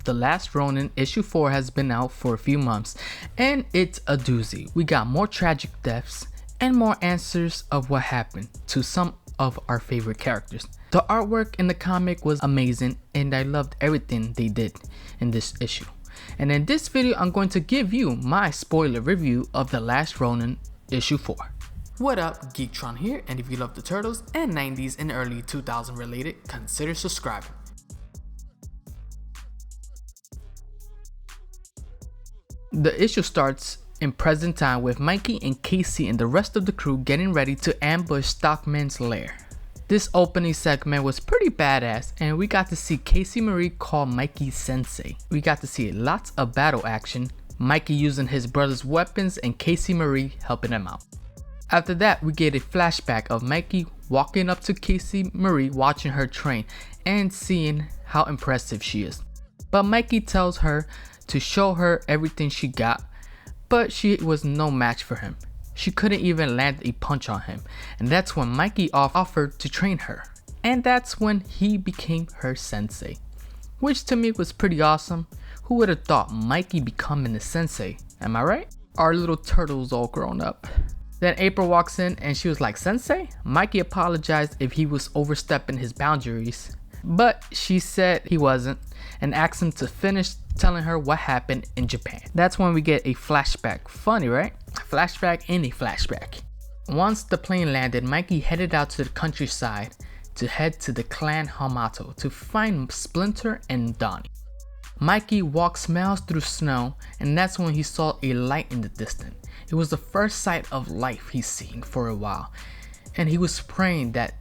The Last Ronin issue 4 has been out for a few months, and it's a doozy. We got more tragic deaths and more answers of what happened to some of our favorite characters. The artwork in the comic was amazing, and I loved everything they did in this issue. And in this video, I'm going to give you my spoiler review of The Last Ronin issue 4. What up, Geektron here, and if you love the Turtles and 90s and early 2000 related, consider subscribing. The issue starts in present time with Mikey and Casey and the rest of the crew getting ready to ambush Stockman's lair. This opening segment was pretty badass, and we got to see Casey Marie call Mikey Sensei. We got to see lots of battle action, Mikey using his brother's weapons and Casey Marie helping him out. After that, we get a flashback of Mikey walking up to Casey Marie, watching her train and seeing how impressive she is. But Mikey tells her to show her everything she got, but she was no match for him. She couldn't even land a punch on him, and that's when Mikey offered to train her, and that's when he became her sensei, which to me was pretty awesome. Who would have thought Mikey becoming a sensei? Am I right? Our little turtle's all grown up. Then April walks in and she was like, "Sensei?" Mikey apologized if he was overstepping his boundaries, but she said he wasn't and asked him to finish telling her what happened in Japan. That's when we get a flashback. Funny, right? A flashback in a flashback. Once the plane landed, Mikey headed out to the countryside to head to the clan Hamato to find Splinter and Donnie. Mikey walks miles through snow, and that's when he saw a light in the distance. It was the first sight of life he's seen for a while, and he was praying that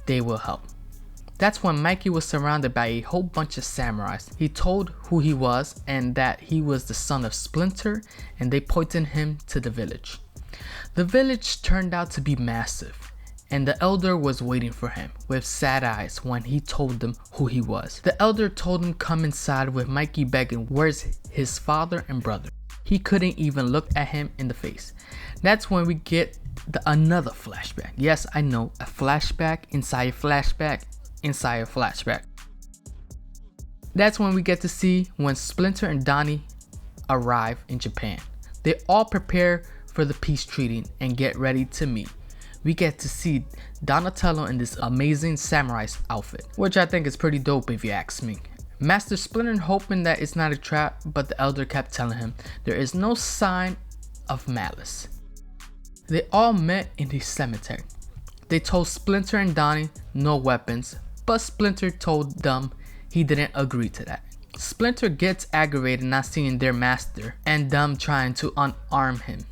they will help. That's when Mikey was surrounded by a whole bunch of samurais. He told who he was and that he was the son of Splinter, and they pointed him to the village. The village turned out to be massive, and the elder was waiting for him with sad eyes when he told them who he was. The elder told him come inside, with Mikey begging where's his father and brother. He couldn't even look at him in the face. That's when we get another flashback. Yes, I know, a flashback inside a flashback inside a flashback. That's when we get to see when Splinter and Donnie arrive in Japan. They all prepare for the peace treaty and get ready to meet. We get to see Donatello in this amazing samurai outfit, which I think is pretty dope if you ask me. Master Splinter hoping that it's not a trap, but the elder kept telling him there is no sign of malice. They all met in the cemetery. They told Splinter and Donnie no weapons, but Splinter told them he didn't agree to that. Splinter gets aggravated not seeing their master and them trying to unarm him.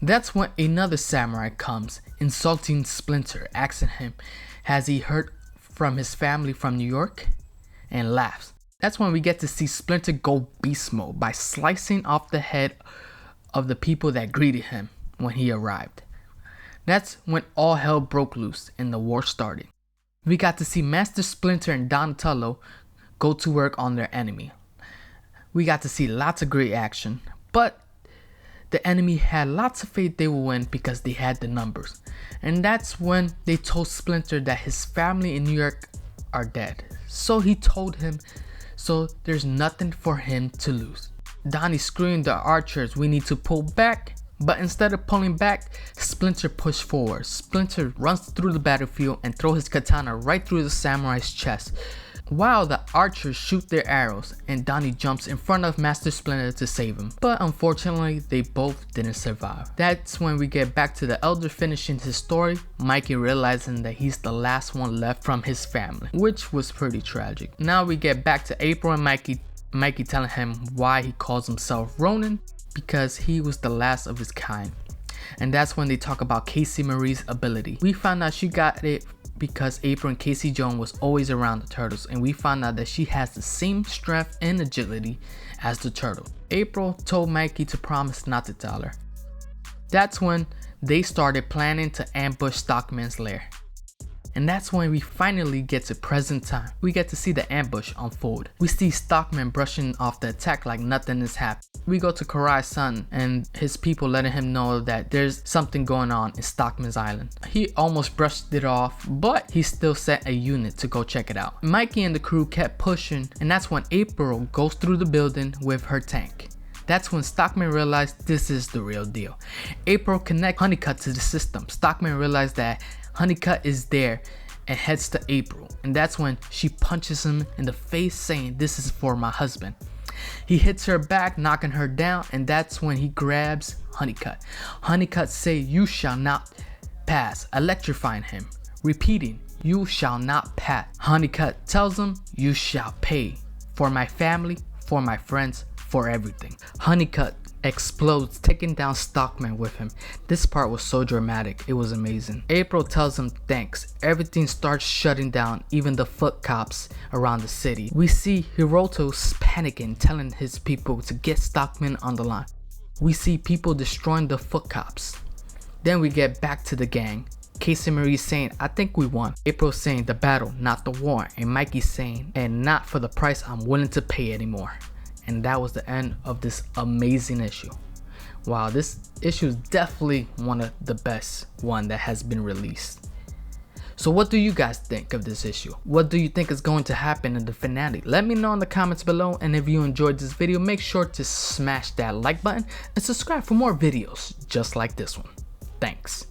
That's when another samurai comes, insulting Splinter, asking him has he heard from his family from New York, and laughs. That's when we get to see Splinter go beast mode by slicing off the head of the people that greeted him when he arrived. That's when all hell broke loose and the war started. We got to see Master Splinter and Donatello go to work on their enemy. We got to see lots of great action, but the enemy had lots of faith they would win because they had the numbers. And that's when they told Splinter that his family in New York are dead. So he told him, so there's nothing for him to lose. Donnie screamed the archers, "We need to pull back." But instead of pulling back, Splinter pushed forward. Splinter runs through the battlefield and throws his katana right through the samurai's chest, while the archers shoot their arrows, and Donnie jumps in front of Master Splinter to save him. But unfortunately, they both didn't survive. That's when we get back to the elder finishing his story, Mikey realizing that he's the last one left from his family, which was pretty tragic. Now we get back to April and Mikey telling him why he calls himself Ronin, because he was the last of his kind. And that's when they talk about Casey Marie's ability. We found out she got it because April and Casey Jones was always around the turtles, and we found out that she has the same strength and agility as the turtle. April told Mikey to promise not to tell her. That's when they started planning to ambush Stockman's lair. And that's when we finally get to present time. We get to see the ambush unfold. We see Stockman brushing off the attack like nothing has happened. we go to Karai's son and his people letting him know that there's something going on in Stockman's Island. He almost brushed it off, but he still sent a unit to go check it out. Mikey and the crew kept pushing, and that's when April goes through the building with her tank. That's when Stockman realized this is the real deal. April connects Honeycutt to the system. Stockman realized that Honeycutt is there and heads to April, and that's when she punches him in the face saying, "This is for my husband." He hits her back, knocking her down, and that's when he grabs Honeycutt. Honeycutt say, "You shall not pass," electrifying him, repeating, "You shall not pass." Honeycutt tells him, "You shall pay for my family, for my friends, for everything." Honeycutt explodes, taking down Stockman with him. This part was so dramatic, it was amazing. April tells him thanks. Everything starts shutting down, even the foot cops around the city. We see Hiroto panicking, telling his people to get Stockman on the line. We see people destroying the foot cops. Then we get back to the gang. Casey Marie saying, "I think we won." April saying, "The battle, not the war." And Mikey saying, "And not for the price I'm willing to pay anymore." And that was the end of this amazing issue. Wow, this issue is definitely one of the best one that has been released. So what do you guys think of this issue? What do you think is going to happen in the finale? Let me know in the comments below, and if you enjoyed this video, make sure to smash that like button and subscribe for more videos just like this one. Thanks.